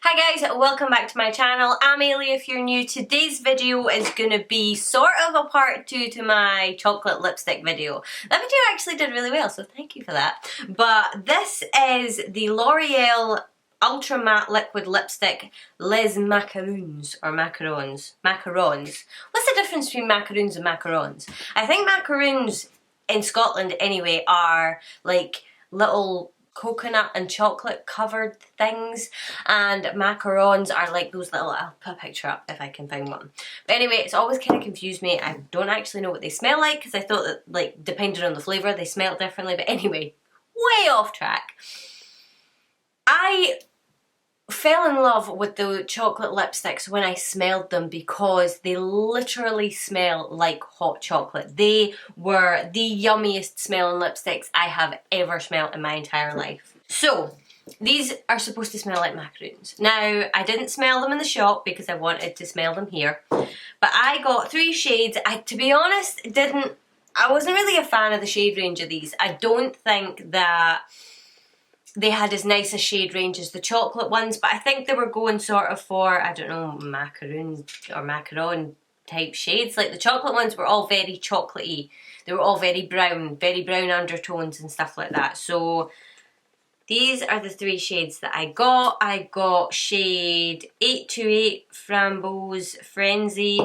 Hi guys, welcome back to my channel. I'm Ailey if you're new. Today's video is going to be sort of a part 2 to my chocolate lipstick video. That video actually did really well, so thank you for that. But this is the L'Oreal Ultra Matte Liquid Lipstick Les Macarons, or macarons. Macarons. What's the difference between macaroons and macarons? I think macaroons, in Scotland anyway, are like little coconut and chocolate covered things, and macarons are like those little, I'll put a picture up if I can find one. But anyway, it's always kind of confused me. I don't actually know what they smell like because I thought that, like, depending on the flavour they smelled differently. But anyway, way off track. I fell in love with the chocolate lipsticks when I smelled them because they literally smell like hot chocolate. They were the yummiest smelling lipsticks I have ever smelled in my entire life. So, these are supposed to smell like macaroons. Now, I didn't smell them in the shop because I wanted to smell them here. But I got 3 shades. To be honest, I wasn't really a fan of the shade range of these. I don't think that they had as nice a shade range as the chocolate ones, but I think they were going sort of for, I don't know, macaroon or macaron type shades. Like the chocolate ones were all very chocolatey. They were all very brown undertones and stuff like that. So these are the 3 shades that I got. I got shade 828 Framboise Frenzy,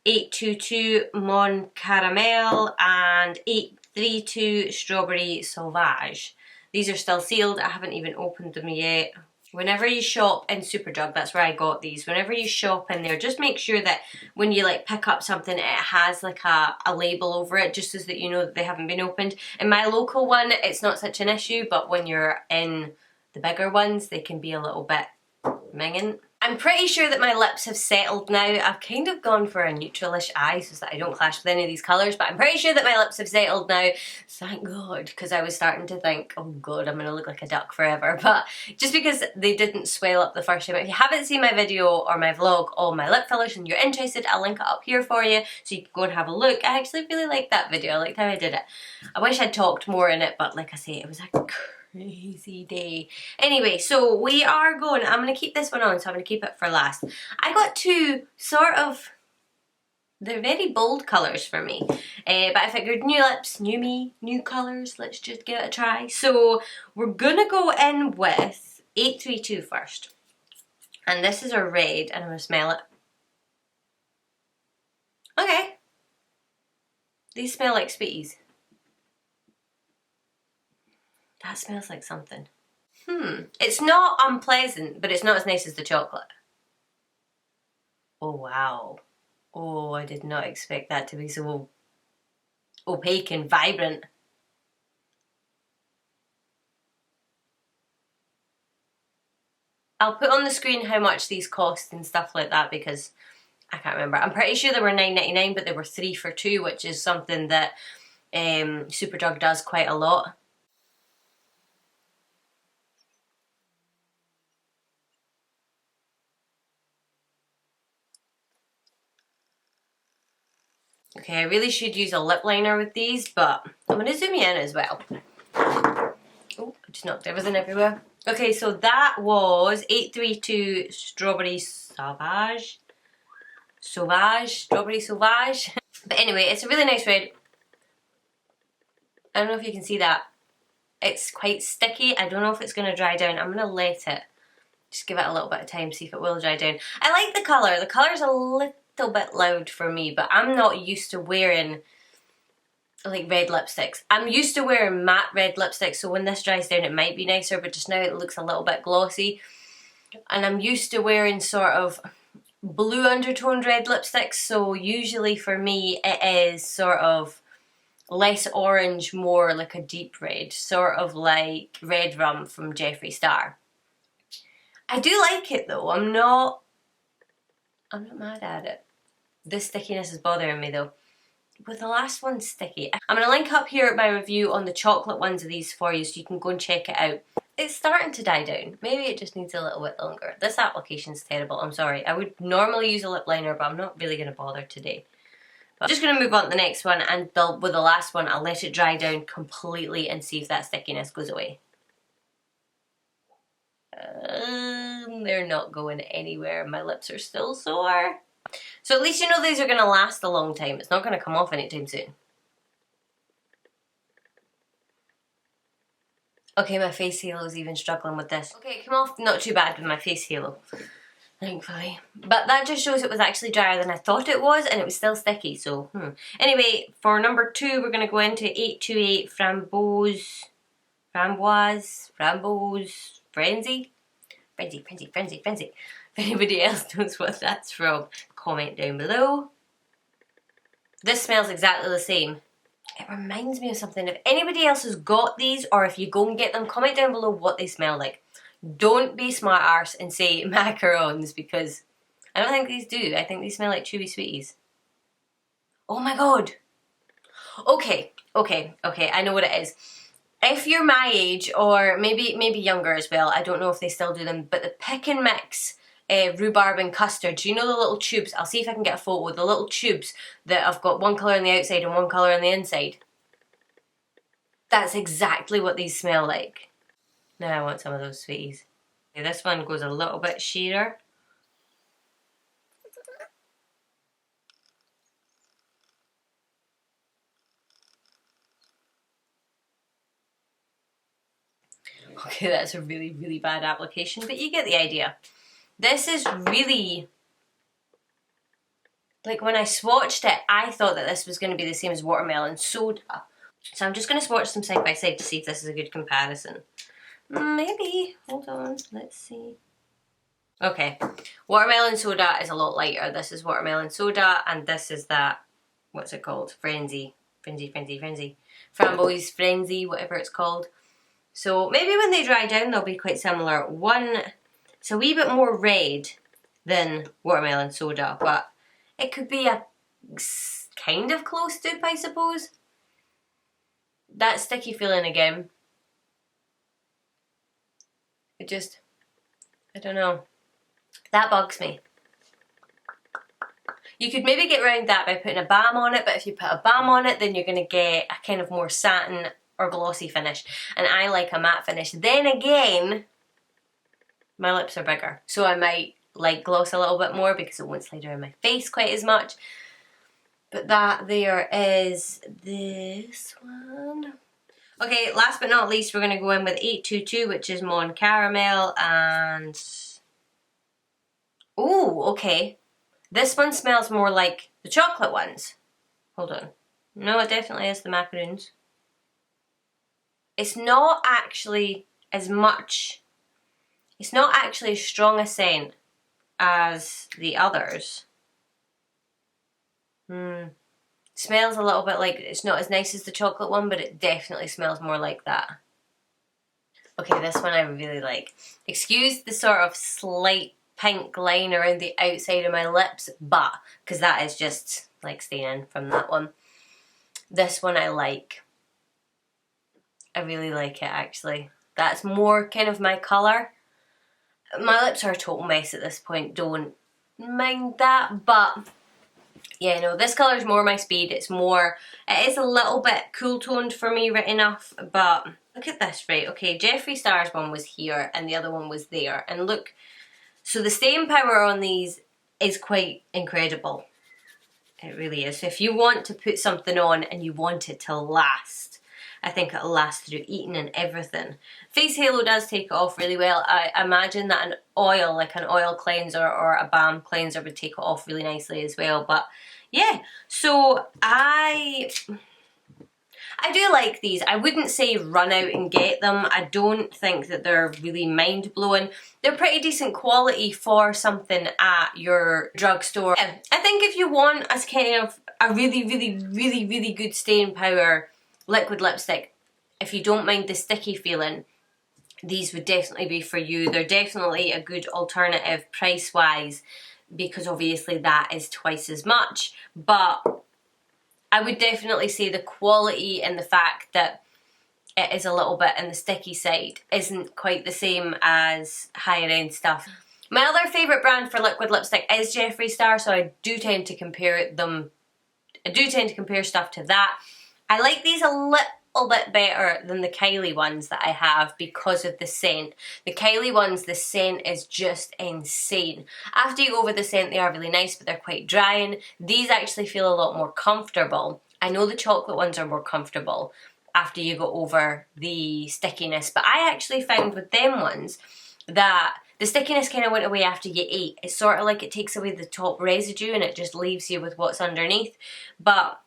822 Mon Caramel, and 832 Strawberry Sauvage. These are still sealed. I haven't even opened them yet. Whenever you shop in Superdrug, that's where I got these. Whenever you shop in there, just make sure that when you like pick up something, it has like a label over it, just so that you know that they haven't been opened. In my local one, it's not such an issue, but when you're in the bigger ones, they can be a little bit minging. I'm pretty sure that my lips have settled now. I've kind of gone for a neutralish eye so that I don't clash with any of these colours, but I'm pretty sure that my lips have settled now. Thank God, because I was starting to think, oh God, I'm going to look like a duck forever. But just because they didn't swell up the first time. If you haven't seen my video or my vlog on my lip fillers and you're interested, I'll link it up here for you so you can go and have a look. I actually really liked that video. I liked how I did it. I wish I'd talked more in it, but like I say, it was a crazy day. Anyway, so we are going, I'm going to keep this one on, so I'm going to keep it for last. I got 2 sort of, they're very bold colours for me, but I figured new lips, new me, new colours, let's just give it a try. So we're going to go in with 832 first, and this is a red, and I'm going to smell it. Okay, these smell like sweeties. That smells like something. It's not unpleasant, but it's not as nice as the chocolate. Oh wow. Oh, I did not expect that to be so opaque and vibrant. I'll put on the screen how much these cost and stuff like that because I can't remember. I'm pretty sure they were $9.99, but they were 3 for 2, which is something that Superdrug does quite a lot. Okay, I really should use a lip liner with these, but I'm going to zoom in as well. Oh, I just knocked everything everywhere. Okay, so that was 832 Strawberry Sauvage. Strawberry Sauvage. But anyway, it's a really nice red. I don't know if you can see that. It's quite sticky. I don't know if it's going to dry down. I'm going to let it. Just give it a little bit of time, see if it will dry down. I like the colour. The colour's a little bit loud for me, but I'm not used to wearing like red lipsticks. I'm used to wearing matte red lipsticks, so when this dries down it might be nicer, but just now it looks a little bit glossy. And I'm used to wearing sort of blue undertoned red lipsticks, so usually for me it is sort of less orange, more like a deep red, sort of like Red Rum from Jeffree Star. I do like it though. I'm not mad at it. This stickiness is bothering me though. With the last one sticky. I'm going to link up here my review on the chocolate ones of these for you so you can go and check it out. It's starting to die down. Maybe it just needs a little bit longer. This application's terrible, I'm sorry. I would normally use a lip liner, but I'm not really going to bother today. But I'm just going to move on to the next one, and with the last one I'll let it dry down completely and see if that stickiness goes away. they're not going anywhere. My lips are still sore. So at least you know these are going to last a long time. It's not going to come off anytime soon. Okay, my face halo is even struggling with this. Okay, it came off not too bad with my face halo, thankfully. But that just shows it was actually drier than I thought it was, and it was still sticky, so Anyway, for number 2, we're going to go into 828 Framboise, Frenzy. If anybody else knows what that's from, comment down below. This smells exactly the same. It reminds me of something. If anybody else has got these, or if you go and get them, comment down below what they smell like. Don't be smart arse and say macarons, because I don't think these do. I think these smell like chewy sweeties. Oh my god. Okay, I know what it is. If you're my age, or maybe younger as well, I don't know if they still do them, but the pick and mix rhubarb and custard, do you know the little tubes? I'll see if I can get a photo. The little tubes that have got one colour on the outside and one colour on the inside. That's exactly what these smell like. Now I want some of those sweeties. Okay, this one goes a little bit sheerer. Okay, that's a really, really bad application, but you get the idea. This is really, like when I swatched it, I thought that this was going to be the same as watermelon soda. So I'm just going to swatch them side by side to see if this is a good comparison. Maybe. Hold on, let's see. Okay, watermelon soda is a lot lighter. This is watermelon soda, and this is that, what's it called? Frenzy. Framboise Frenzy, whatever it's called. So maybe when they dry down they'll be quite similar. One, it's a wee bit more red than watermelon soda, but it could be a kind of close dupe, I suppose. That sticky feeling again. It just, I don't know. That bugs me. You could maybe get around that by putting a balm on it, but if you put a balm on it, then you're going to get a kind of more satin or glossy finish, and I like a matte finish. Then again, my lips are bigger, so I might like gloss a little bit more because it won't slide around my face quite as much. But that there is this one. Okay, last but not least, we're going to go in with 822, which is Mon Caramel, and ooh, okay. This one smells more like the chocolate ones. Hold on. No, it definitely is the macarons. It's not actually as much, it's not actually as strong a scent as the others. Smells a little bit like, it's not as nice as the chocolate one, but it definitely smells more like that. Okay, this one I really like. Excuse the sort of slight pink line around the outside of my lips, but, because that is just like staining from that one. This one I like. I really like it actually. That's more kind of my colour. My lips are a total mess at this point, don't mind that, but yeah, no, this colour is more my speed. It's more, it is a little bit cool toned for me, right enough, but look at this, right? Okay, Jeffree Star's one was here and the other one was there, and look, so the staying power on these is quite incredible. It really is. So if you want to put something on and you want it to last, I think it'll last through eating and everything. Face halo does take it off really well. I imagine that an oil, like an oil cleanser or a balm cleanser, would take it off really nicely as well. But yeah, so I do like these. I wouldn't say run out and get them. I don't think that they're really mind-blowing. They're pretty decent quality for something at your drugstore. Yeah, I think if you want a kind of a really good staying power liquid lipstick, if you don't mind the sticky feeling, these would definitely be for you. They're definitely a good alternative price-wise, because obviously that is twice as much, but I would definitely say the quality and the fact that it is a little bit on the sticky side isn't quite the same as higher end stuff. My other favourite brand for liquid lipstick is Jeffree Star, so I do tend to compare them. I do tend to compare stuff to that. I like these a little bit better than the Kylie ones that I have because of the scent. The Kylie ones, the scent is just insane. After you go over the scent, they are really nice, but they're quite drying. These actually feel a lot more comfortable. I know the chocolate ones are more comfortable after you go over the stickiness, but I actually found with them ones that the stickiness kind of went away after you ate. It's sort of like it takes away the top residue and it just leaves you with what's underneath. But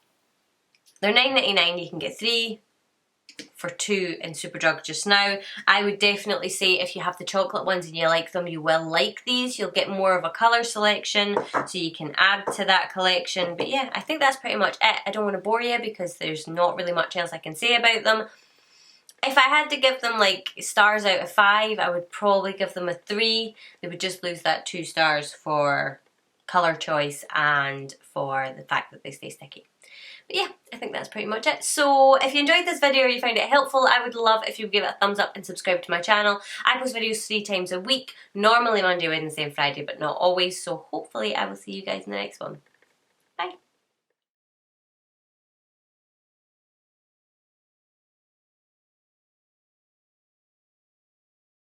they're $9.99. You can get 3 for 2 in Superdrug just now. I would definitely say if you have the chocolate ones and you like them, you will like these. You'll get more of a colour selection, so you can add to that collection. But yeah, I think that's pretty much it. I don't want to bore you because there's not really much else I can say about them. If I had to give them like stars out of 5, I would probably give them a 3. They would just lose that 2 stars for colour choice and for the fact that they stay sticky. But yeah, I think that's pretty much it. So if you enjoyed this video or you found it helpful, I would love if you would give it a thumbs up and subscribe to my channel. I post videos 3 times a week, normally Monday, Wednesday and Friday, but not always. So hopefully I will see you guys in the next one. Bye.